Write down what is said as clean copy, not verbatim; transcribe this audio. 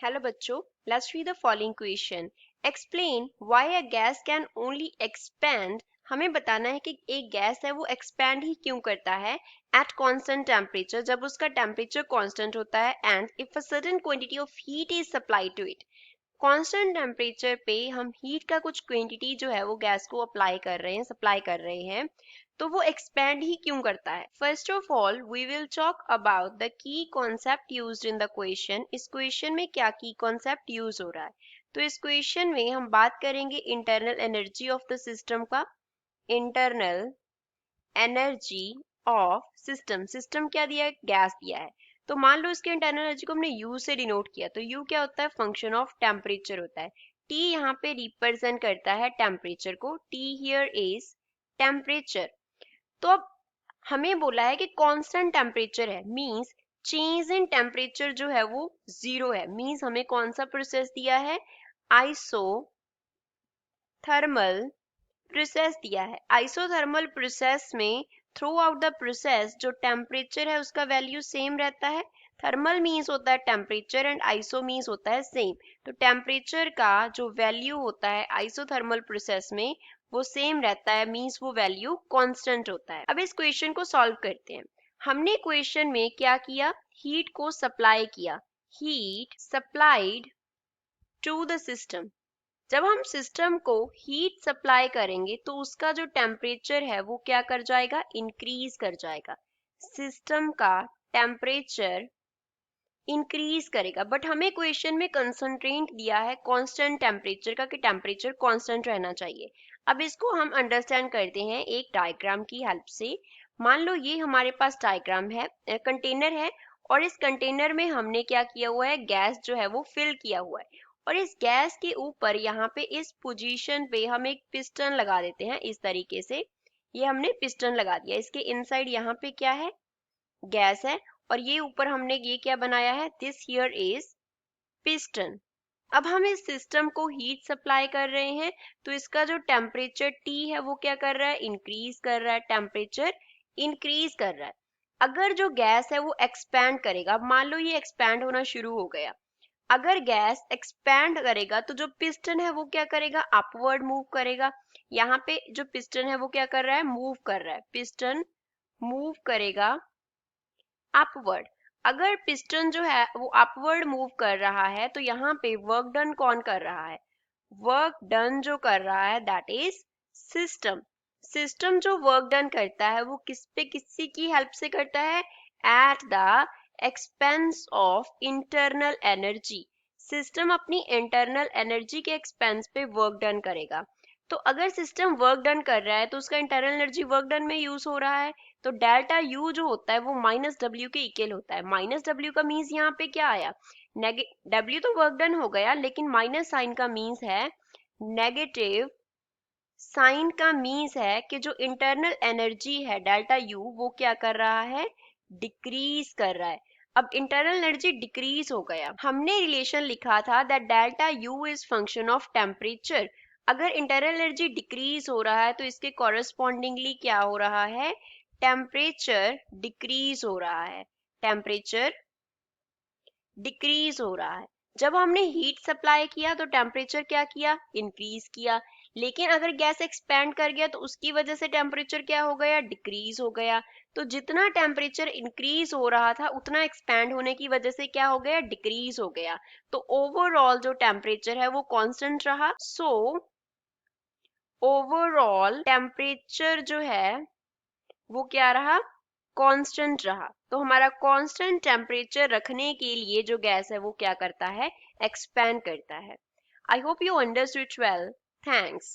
Hello बच्चों, let's read the following question. Explain why a gas can only expand. हमें बताना है कि एक गैस है वो expand ही क्यों करता है at constant temperature, जब उसका temperature constant होता है, and if a certain quantity of heat is supplied to it. Constant temperature पे हम हीट का कुछ क्वांटिटी जो है वो गैस को अप्लाई कर रहे हैं, सप्लाई कर रहे हैं, तो वो एक्सपैंड ही क्यों करता है. First of all we will talk about the key concept used in the question. इस क्वेश्चन में क्या की कॉन्सेप्ट यूज हो रहा है. तो इस क्वेश्चन में हम बात करेंगे internal energy of the system का. Internal energy of system. System क्या दिया है, गैस दिया है. तो मान लो इसके इंटरनल एनर्जी को हमने U से डिनोट किया, तो U क्या होता है, फंक्शन ऑफ टेम्परेचर होता है. T यहाँ पे रिप्रेजेंट करता है टेम्परेचर को. T here is temperature. तो अब हमें बोला है कि कांस्टेंट टेम्परेचर है, मींस चेंज इन टेम्परेचर जो है वो जीरो है. मींस हमें कौन सा प्रोसेस दिया है, आइसोथर्मल प्रोसेस दिया है. आइसोथर्मल प्रोसेस में थ्रू आउट द प्रोसेस जो टेम्परेचर है उसका वैल्यू सेम रहता है. थर्मल मीन्स होता है टेम्परेचर एंड आइसो मीन्स होता है सेम. तो टेम्परेचर का जो वैल्यू होता है आइसोथर्मल प्रोसेस में वो सेम रहता है, मीन्स वो वैल्यू कांस्टेंट होता है. अब इस क्वेश्चन को सॉल्व करते हैं. हमने क्वेश्चन में क्या किया, हीट को सप्लाई किया. Heat supplied to the system. जब हम सिस्टम को हीट सप्लाई करेंगे तो उसका जो टेम्परेचर है वो क्या कर जाएगा, इंक्रीज कर जाएगा. सिस्टम का टेम्परेचर इंक्रीज करेगा. बट हमें क्वेश्चन में कंसंट्रेंट दिया है कांस्टेंट टेम्परेचर का, कि टेम्परेचर कांस्टेंट रहना चाहिए. अब इसको हम अंडरस्टैंड करते हैं एक डायग्राम की हेल्प से. मान लो ये हमारे पास डायग्राम है, कंटेनर है, और इस कंटेनर में हमने क्या किया हुआ है, गैस जो है वो फिल किया हुआ है. और इस गैस के ऊपर यहाँ पे इस पोजीशन पे हम एक पिस्टन लगा देते हैं इस तरीके से. ये हमने पिस्टन लगा दिया. इसके इनसाइड यहाँ पे क्या है, गैस है, और ये ऊपर हमने ये क्या बनाया है, दिस हियर इज पिस्टन. अब हम इस सिस्टम को हीट सप्लाई कर रहे हैं, तो इसका जो टेम्परेचर T है वो क्या कर रहा है, इंक्रीज कर रहा है. टेम्परेचर इंक्रीज कर रहा है. अगर जो गैस है वो एक्सपैंड करेगा, मान लो ये एक्सपैंड होना शुरू हो गया. अगर गैस एक्सपैंड करेगा तो जो पिस्टन है वो क्या करेगा, अपवर्ड मूव करेगा. यहाँ पे जो पिस्टन है वो क्या कर रहा है, मूव कर रहा है. पिस्टन मूव करेगा अपवर्ड. अगर पिस्टन जो है वो अपवर्ड मूव कर रहा है तो यहाँ पे वर्क डन कौन कर रहा है, वर्क डन जो कर रहा है दैट इज सिस्टम. सिस्टम जो वर्क डन करता है वो किस पे, किसी की हेल्प से करता है, at the expense of internal energy. System अपनी इंटरनल एनर्जी के एक्सपेंस पे वर्क डन करेगा. तो अगर सिस्टम वर्क डन कर रहा है तो उसका इंटरनल एनर्जी वर्क डन में यूज हो रहा है. तो डेल्टा यू जो होता है वो माइनस डब्ल्यू के इक्वल होता है. माइनस डब्ल्यू का मीन्स यहाँ पे क्या आया, डब्ल्यू तो वर्क डन हो गया, लेकिन माइनस साइन का मीन्स है नेगेटिव. साइन का मीन्स है कि जो इंटरनल एनर्जी है डेल्टा यू वो क्या कर रहा है, डिक्रीज कर रहा है. अब इंटरनल एनर्जी डिक्रीज हो गया. हमने रिलेशन लिखा था that delta U is function of temperature. अगर इंटरनल एनर्जी डिक्रीज हो रहा है तो इसके कॉरेस्पॉन्डिंगली क्या हो रहा है, टेम्परेचर डिक्रीज हो रहा है. टेम्परेचर डिक्रीज हो रहा है. जब हमने हीट सप्लाई किया तो टेम्परेचर क्या किया, इंक्रीज किया. लेकिन अगर गैस एक्सपैंड कर गया तो उसकी वजह से टेम्परेचर क्या हो गया, डिक्रीज हो गया. तो जितना टेम्परेचर इंक्रीज हो रहा था उतना एक्सपैंड होने की वजह से क्या हो गया, डिक्रीज हो गया. तो ओवरऑल जो टेम्परेचर है वो कांस्टेंट रहा. सो ओवरऑल टेम्परेचर जो है वो क्या रहा, कांस्टेंट रहा. तो हमारा कांस्टेंट टेम्परेचर रखने के लिए जो गैस है वो क्या करता है, एक्सपैंड करता है. I hope you understood well. Thanks.